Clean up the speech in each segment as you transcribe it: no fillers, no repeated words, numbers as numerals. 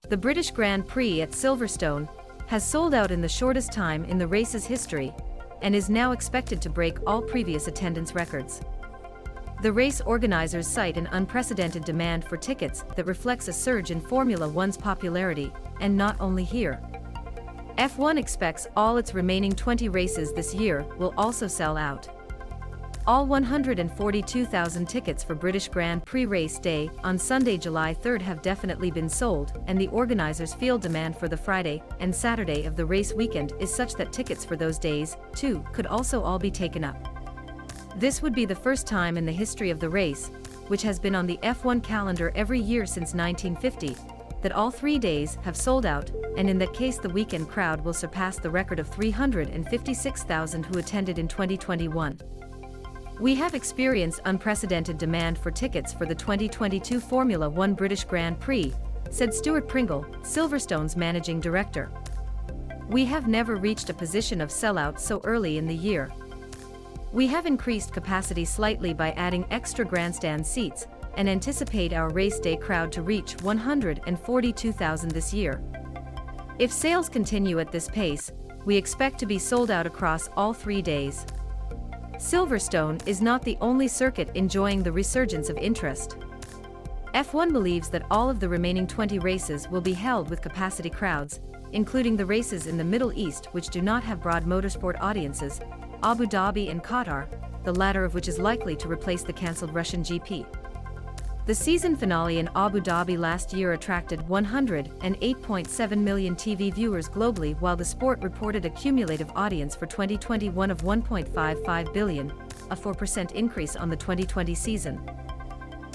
The British Grand Prix at Silverstone has sold out in the shortest time in the race's history and is now expected to break all previous attendance records. The race organizers cite an unprecedented demand for tickets that reflects a surge in Formula One's popularity, and not only here. F1 expects all its remaining 20 races this year will also sell out. All 142,000 tickets for British Grand Prix race day on Sunday, July 3 have definitely been sold, and the organizers feel demand for the Friday and Saturday of the race weekend is such that tickets for those days, too, could also all be taken up. This would be the first time in the history of the race, which has been on the F1 calendar every year since 1950, that all 3 days have sold out, and in that case the weekend crowd will surpass the record of 356,000 who attended in 2021. We have experienced unprecedented demand for tickets for the 2022 Formula One British Grand Prix, said Stuart Pringle, Silverstone's managing director. We have never reached a position of sellout so early in the year. We have increased capacity slightly by adding extra grandstand seats, and anticipate our race day crowd to reach 142,000 this year. If sales continue at this pace, we expect to be sold out across all 3 days. Silverstone is not the only circuit enjoying the resurgence of interest. F1 believes that all of the remaining 20 races will be held with capacity crowds, including the races in the Middle East which do not have broad motorsport audiences, Abu Dhabi and Qatar, the latter of which is likely to replace the cancelled Russian GP. The season finale in Abu Dhabi last year attracted 108.7 million TV viewers globally, while the sport reported a cumulative audience for 2021 of 1.55 billion, a 4% increase on the 2020 season.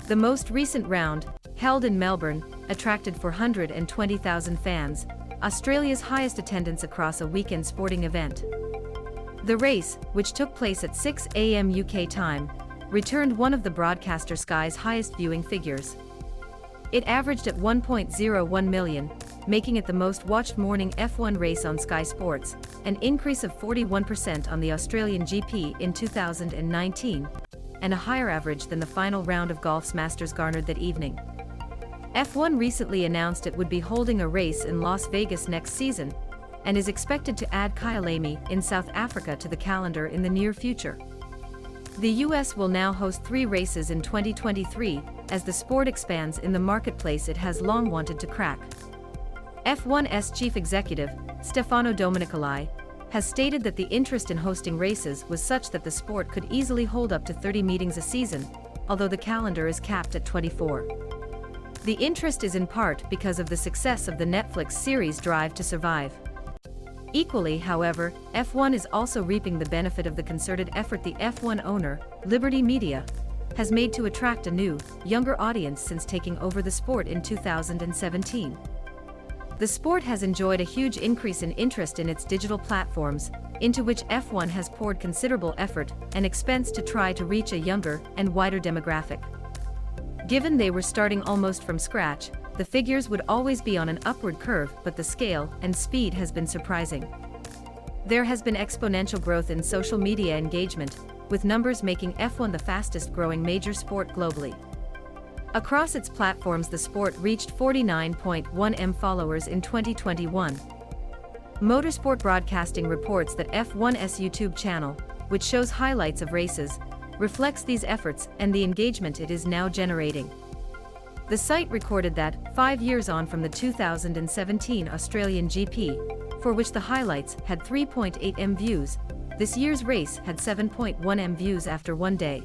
The most recent round, held in Melbourne, attracted 420,000 fans, Australia's highest attendance across a weekend sporting event. The race, which took place at 6 a.m. UK time, returned one of the broadcaster Sky's highest viewing figures. It averaged at 1.01 million, making it the most watched morning F1 race on Sky Sports, an increase of 41% on the Australian GP in 2019, and a higher average than the final round of golf's Masters garnered that evening. F1 recently announced it would be holding a race in Las Vegas next season, and is expected to add Kyalami in South Africa to the calendar in the near future. The US will now host 3 races in 2023, as the sport expands in the marketplace it has long wanted to crack. F1's chief executive, Stefano Domenicali, has stated that the interest in hosting races was such that the sport could easily hold up to 30 meetings a season, although the calendar is capped at 24. The interest is in part because of the success of the Netflix series Drive to Survive. Equally, however, F1 is also reaping the benefit of the concerted effort the F1 owner, Liberty Media, has made to attract a new, younger audience since taking over the sport in 2017. The sport has enjoyed a huge increase in interest in its digital platforms, into which F1 has poured considerable effort and expense to try to reach a younger and wider demographic. Given they were starting almost from scratch, the figures would always be on an upward curve, but the scale and speed has been surprising. There has been exponential growth in social media engagement, with numbers making F1 the fastest growing major sport globally. Across its platforms, the sport reached 49.1 million followers in 2021. Motorsport Broadcasting reports that F1's YouTube channel, which shows highlights of races, reflects these efforts and the engagement it is now generating. The site recorded that, 5 years on from the 2017 Australian GP, for which the highlights had 3.8 million views, this year's race had 7.1 million views after one day.